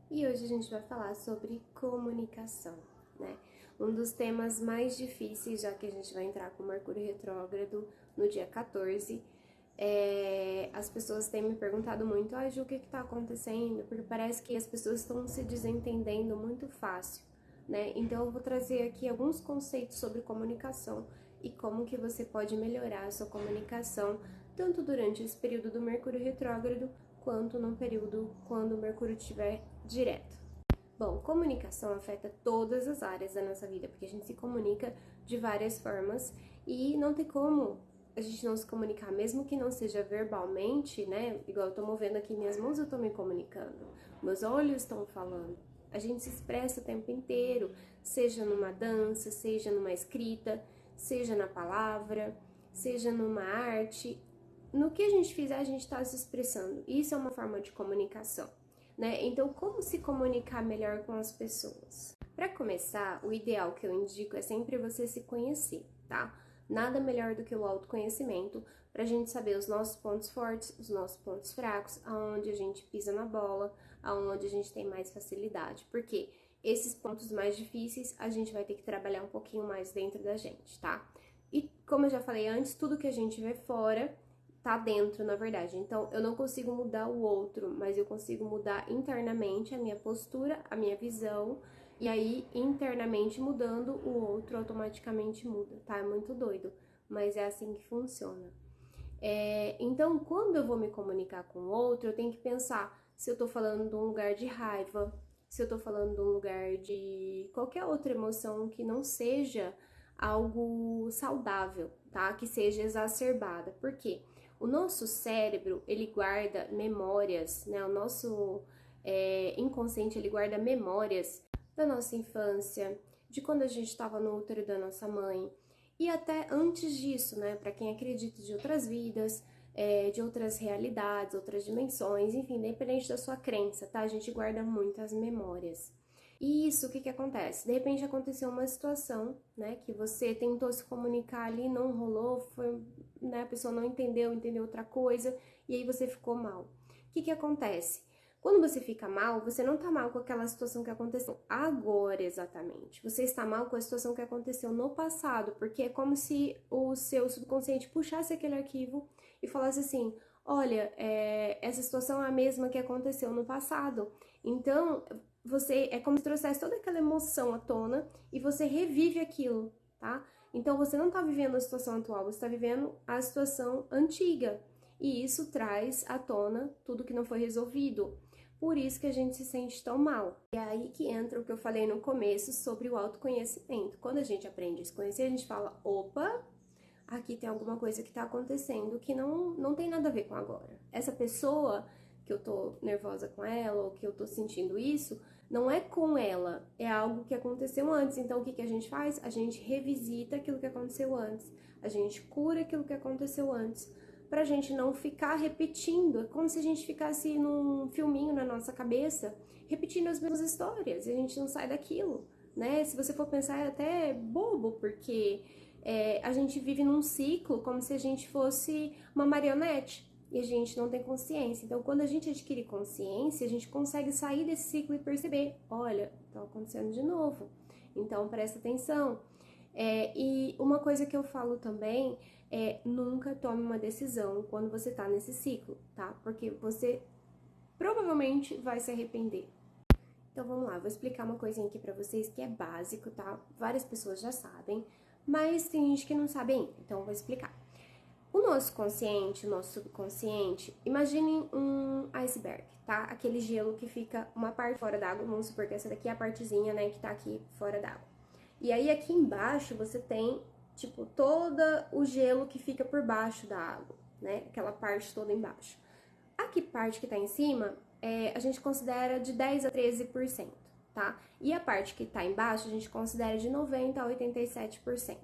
E hoje a gente vai falar sobre comunicação, né? Um dos temas mais difíceis, já que a gente vai entrar com Mercúrio retrógrado no dia 14. As pessoas têm me perguntado muito, Ju, o que tá acontecendo? Porque parece que as pessoas estão se desentendendo muito fácil, né? Então eu vou trazer aqui alguns conceitos sobre comunicação e como que você pode melhorar a sua comunicação, tanto durante esse período do Mercúrio retrógrado, quanto no período quando o Mercúrio estiver direto. Bom, comunicação afeta todas as áreas da nossa vida, porque a gente se comunica de várias formas e não tem como a gente não se comunicar, mesmo que não seja verbalmente, né? Igual eu tô movendo aqui minhas mãos, eu tô me comunicando, meus olhos estão falando. A gente se expressa o tempo inteiro, seja numa dança, seja numa escrita, seja na palavra, seja numa arte. No que a gente fizer, a gente está se expressando. Isso é uma forma de comunicação, né? Então, como se comunicar melhor com as pessoas? Para começar, o ideal que eu indico é sempre você se conhecer, tá? Nada melhor do que o autoconhecimento para a gente saber os nossos pontos fortes, os nossos pontos fracos, aonde a gente pisa na bola, aonde a gente tem mais facilidade. Porque esses pontos mais difíceis a gente vai ter que trabalhar um pouquinho mais dentro da gente, tá? E como eu já falei antes, tudo que a gente vê fora tá dentro, na verdade. Então, eu não consigo mudar o outro, mas eu consigo mudar internamente a minha postura, a minha visão, e aí, internamente mudando, o outro automaticamente muda, tá? É muito doido, mas é assim que funciona. Então, quando eu vou me comunicar com o outro, eu tenho que pensar se eu tô falando de um lugar de raiva, se eu tô falando de um lugar de qualquer outra emoção que não seja algo saudável, tá? Que seja exacerbada. Por quê? O nosso cérebro, ele guarda memórias, né? O nosso inconsciente, ele guarda memórias da nossa infância, de quando a gente estava no útero da nossa mãe, e até antes disso, né? Para quem acredita de outras vidas, de outras realidades, outras dimensões, enfim, independente da sua crença, tá? A gente guarda muitas memórias. E isso, o que acontece? De repente aconteceu uma situação, né, que você tentou se comunicar ali, não rolou, foi, né, a pessoa não entendeu, entendeu outra coisa, e aí você ficou mal. O que acontece? Quando você fica mal, você não tá mal com aquela situação que aconteceu agora exatamente. Você está mal com a situação que aconteceu no passado, porque é como se o seu subconsciente puxasse aquele arquivo e falasse assim: olha, essa situação é a mesma que aconteceu no passado. Então, você é como se trouxesse toda aquela emoção à tona e você revive aquilo, tá? Então, você não tá vivendo a situação atual, você tá vivendo a situação antiga. E isso traz à tona tudo que não foi resolvido. Por isso que a gente se sente tão mal. E é aí que entra o que eu falei no começo sobre o autoconhecimento. Quando a gente aprende a se conhecer, a gente fala: opa, aqui tem alguma coisa que tá acontecendo que não tem nada a ver com agora. Essa pessoa que eu tô nervosa com ela, ou que eu tô sentindo isso, não é com ela, é algo que aconteceu antes. Então, o que a gente faz? A gente revisita aquilo que aconteceu antes, a gente cura aquilo que aconteceu antes, pra gente não ficar repetindo. É como se a gente ficasse num filminho na nossa cabeça, repetindo as mesmas histórias, e a gente não sai daquilo, né? Se você for pensar, é até bobo, porque a gente vive num ciclo como se a gente fosse uma marionete e a gente não tem consciência. Então, quando a gente adquire consciência, a gente consegue sair desse ciclo e perceber: olha, tá acontecendo de novo, então presta atenção. E uma coisa que eu falo também é: nunca tome uma decisão quando você tá nesse ciclo, tá? Porque você provavelmente vai se arrepender. Então vamos lá, vou explicar uma coisinha aqui pra vocês que é básico, tá? Várias pessoas já sabem, mas tem gente que não sabe ainda, então eu vou explicar. O nosso consciente, o nosso subconsciente, imagine um iceberg, tá? Aquele gelo que fica uma parte fora d'água, vamos supor que essa daqui é a partezinha, né, que tá aqui fora d'água. E aí aqui embaixo você tem, tipo, todo o gelo que fica por baixo da água, né? Aquela parte toda embaixo. A parte que tá em cima, a gente considera de 10 a 13%, tá? E a parte que tá embaixo, a gente considera de 90 a 87%.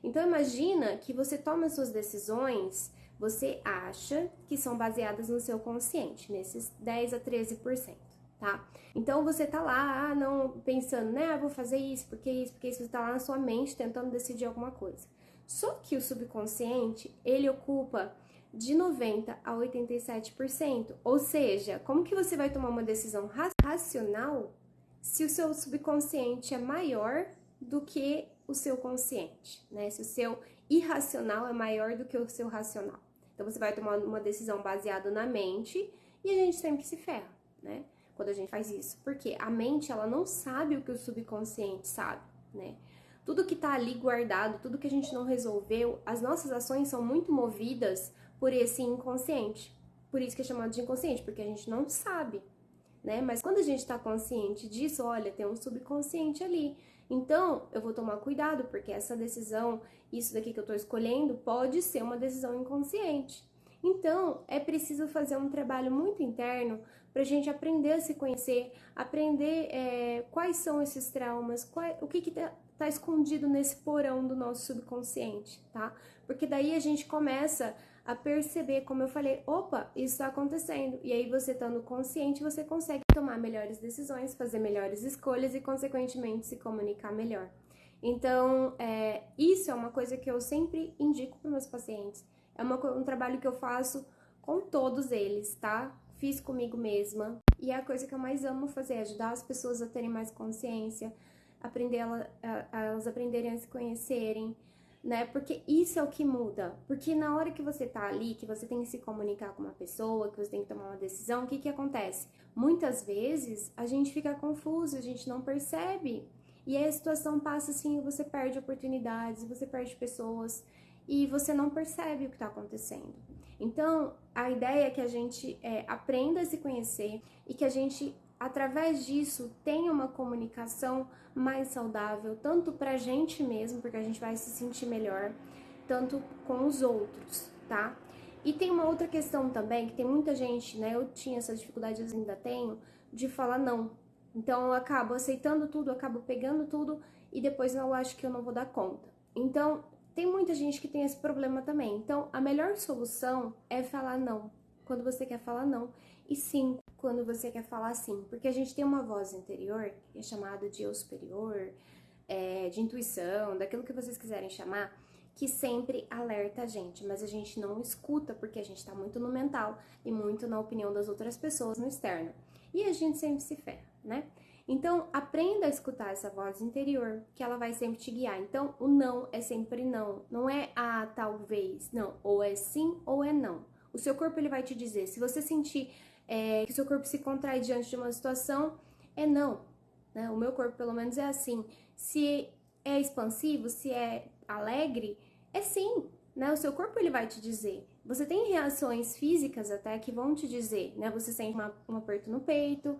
Então, imagina que você toma suas decisões, você acha que são baseadas no seu consciente, nesses 10 a 13%, tá? Então, você tá lá, não, pensando, né, vou fazer isso, porque isso, porque isso, você tá lá na sua mente tentando decidir alguma coisa. Só que o subconsciente, ele ocupa de 90 a 87%. Ou seja, como que você vai tomar uma decisão racional se o seu subconsciente é maior do que o seu consciente, né? Se o seu irracional é maior do que o seu racional. Então você vai tomar uma decisão baseada na mente e a gente sempre se ferra, né? Quando a gente faz isso. Porque a mente, ela não sabe o que o subconsciente sabe, né? Tudo que tá ali guardado, tudo que a gente não resolveu, as nossas ações são muito movidas por esse inconsciente. Por isso que é chamado de inconsciente, porque a gente não sabe, né? Mas quando a gente tá consciente disso, olha, tem um subconsciente ali. Então, eu vou tomar cuidado, porque essa decisão, isso daqui que eu tô escolhendo, pode ser uma decisão inconsciente. Então, é preciso fazer um trabalho muito interno pra gente aprender a se conhecer, aprender quais são esses traumas, o que tá escondido nesse porão do nosso subconsciente, tá? Porque daí a gente começa a perceber, como eu falei, opa, isso está acontecendo. E aí você estando consciente, você consegue tomar melhores decisões, fazer melhores escolhas e, consequentemente, se comunicar melhor. Então, isso é uma coisa que eu sempre indico para meus pacientes. É um trabalho que eu faço com todos eles, tá? Fiz comigo mesma. E é a coisa que eu mais amo fazer, ajudar as pessoas a terem mais consciência, elas aprenderem a se conhecerem, né? Porque isso é o que muda. Porque na hora que você tá ali, que você tem que se comunicar com uma pessoa, que você tem que tomar uma decisão, o que acontece? Muitas vezes a gente fica confuso, a gente não percebe. E aí a situação passa assim, você perde oportunidades, você perde pessoas e você não percebe o que tá acontecendo. Então, a ideia é que a gente aprenda a se conhecer e que a gente, através disso, tenha uma comunicação mais saudável, tanto pra gente mesmo, porque a gente vai se sentir melhor, tanto com os outros, tá? E tem uma outra questão também, que tem muita gente, né? Eu tinha essa dificuldade, ainda tenho, de falar não. Então eu acabo aceitando tudo, acabo pegando tudo e depois eu acho que eu não vou dar conta. Então, tem muita gente que tem esse problema também. Então, a melhor solução é falar não, quando você quer falar não. E sim, quando você quer falar sim. Porque a gente tem uma voz interior, que é chamada de eu superior, de intuição, daquilo que vocês quiserem chamar, que sempre alerta a gente. Mas a gente não escuta, porque a gente tá muito no mental e muito na opinião das outras pessoas no externo. E a gente sempre se ferra, né? Então, aprenda a escutar essa voz interior, que ela vai sempre te guiar. Então, o não é sempre não. Não é talvez, não. Ou é sim ou é não. O seu corpo, ele vai te dizer. Se você sentir que o seu corpo se contrai diante de uma situação, é não. Né? O meu corpo, pelo menos, é assim. Se é expansivo, se é alegre, é sim. Né? O seu corpo, ele vai te dizer. Você tem reações físicas até que vão te dizer, né? Você sente um aperto no peito.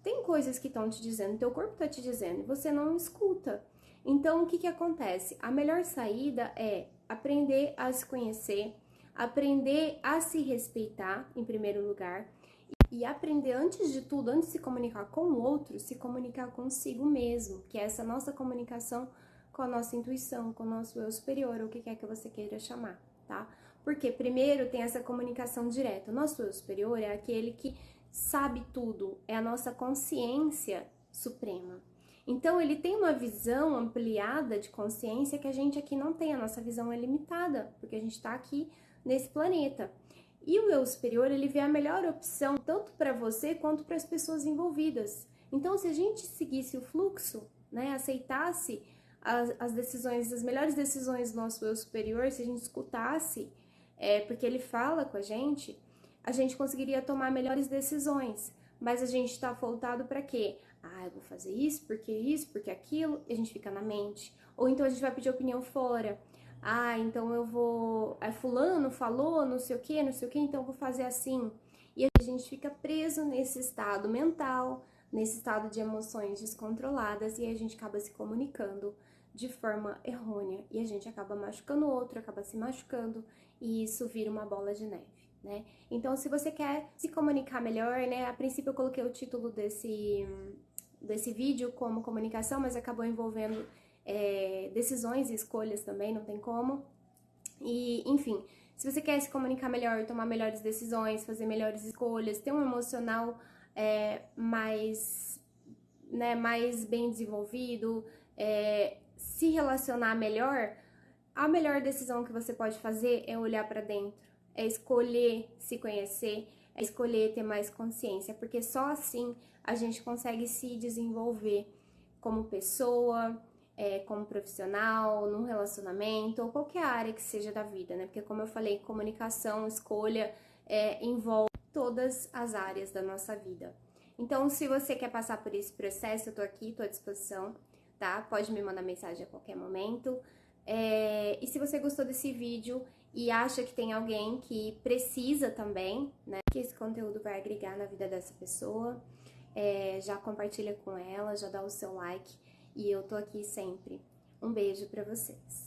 Tem coisas que estão te dizendo, teu corpo está te dizendo, e você não escuta. Então, o que acontece? A melhor saída é aprender a se conhecer, aprender a se respeitar, em primeiro lugar, e aprender, antes de tudo, antes de se comunicar com o outro, se comunicar consigo mesmo, que é essa nossa comunicação com a nossa intuição, com o nosso eu superior, ou o que quer que você queira chamar, tá? Porque primeiro tem essa comunicação direta. O nosso eu superior é aquele que sabe tudo, é a nossa consciência suprema. Então ele tem uma visão ampliada de consciência que a gente aqui não tem, a nossa visão é limitada, porque a gente está aqui nesse planeta. E o eu superior, ele vê a melhor opção tanto para você quanto para as pessoas envolvidas. Então, se a gente seguisse o fluxo, né, aceitasse as decisões, as melhores decisões do nosso eu superior, se a gente escutasse, porque ele fala com a gente conseguiria tomar melhores decisões. Mas a gente tá voltado para quê? Eu vou fazer isso, porque aquilo, e a gente fica na mente. Ou então a gente vai pedir opinião fora. Então eu vou... fulano falou, não sei o que, então eu vou fazer assim. E a gente fica preso nesse estado mental, nesse estado de emoções descontroladas, e a gente acaba se comunicando de forma errônea. E a gente acaba machucando o outro, acaba se machucando, e isso vira uma bola de neve. Né? Então, se você quer se comunicar melhor, né? A princípio eu coloquei o título desse vídeo como comunicação, mas acabou envolvendo decisões e escolhas também, não tem como. E, enfim, se você quer se comunicar melhor, tomar melhores decisões, fazer melhores escolhas, ter um emocional mais bem desenvolvido, se relacionar melhor, a melhor decisão que você pode fazer é olhar para dentro. é escolher se conhecer, é escolher ter mais consciência, porque só assim a gente consegue se desenvolver como pessoa, como profissional, num relacionamento, ou qualquer área que seja da vida, né? Porque como eu falei, comunicação, escolha, envolve todas as áreas da nossa vida. Então, se você quer passar por esse processo, eu tô aqui, tô à disposição, tá? Pode me mandar mensagem a qualquer momento. E se você gostou desse vídeo e acha que tem alguém que precisa também, né? Que esse conteúdo vai agregar na vida dessa pessoa, já compartilha com ela, já dá o seu like. E eu tô aqui sempre. Um beijo pra vocês.